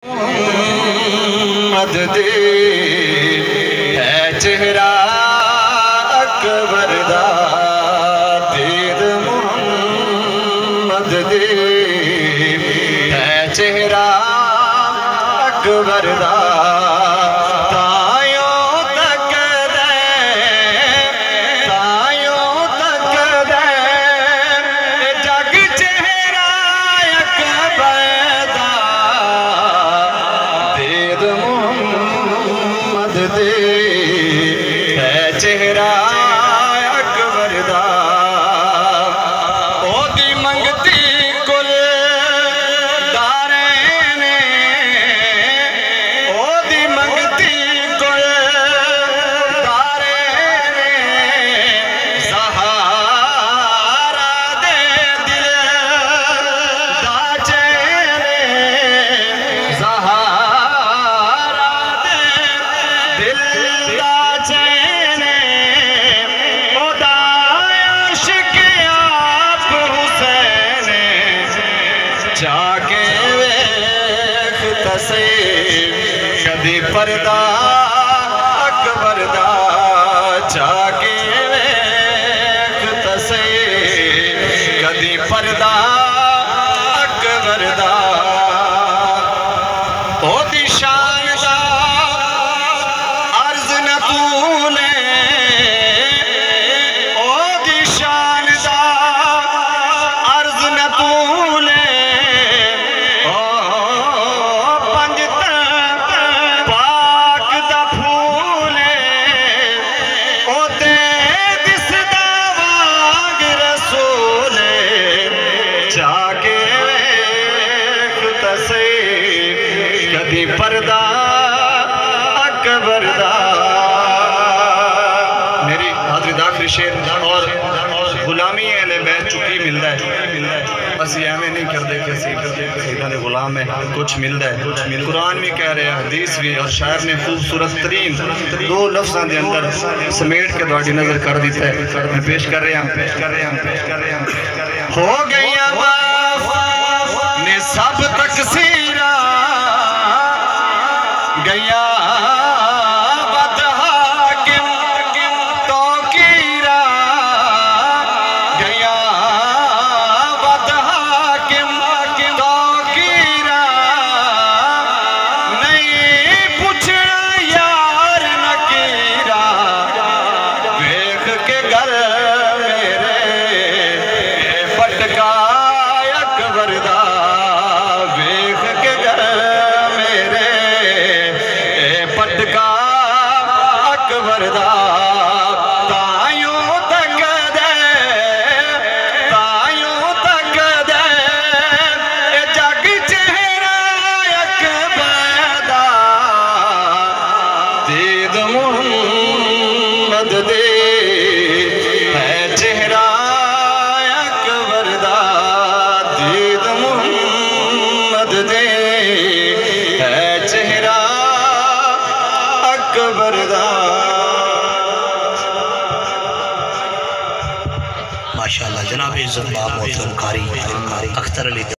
محمد دے ہے چہرہ اکبر دا دید محمد دے ہے چہرہ اکبر دا چہرہ اکبر دا او دی منگتی کل دارین او دی منگتی کل دارین سہارا دے دل دا چین سہارا دے دل دا چین جاکے ویکھ تسیم کدی پردہ اکبر دا جاکے ویکھ تسیم کدی پردہ اکبر دا او دی شان دا عرض نہ پولے او دی شان دا عرض نہ پولے جاکے ویکھ تسیم کدی پردہ اکبر دا میری حاضر داخل شیر اور غلامی اہل بیت چکی ملدہ ہے بس یہ ہمیں نہیں کر دے کہ سیدھا نے غلام ہے کچھ ملدہ ہے قرآن بھی کہہ رہے ہیں حدیث بھی اور شاعر نے خوبصورت ترین دو لفظاں دے اندر سمیٹ کے دوڑی نظر کر دیتا ہے میں پیش کر رہے ہیں ہو گیا معاف نے سب تقصیرہ گیا بد حاکم توقیرہ گیا بد حاکم توقیرہ نہیں پوچھنا یار نکیرہ ویکھ کے گھر میرے پٹکا اکبر دا ویکھ کے گھر میرے پٹکا اکبر دا تائیوں تک دے جگ چہرہ اکبر دا دید محمد دے ہے چہرہ اکبر دا دید محمد دے ہے چہرہ اکبر دا ماشاءاللہ جناب عزت باب محترم قاری اختر علی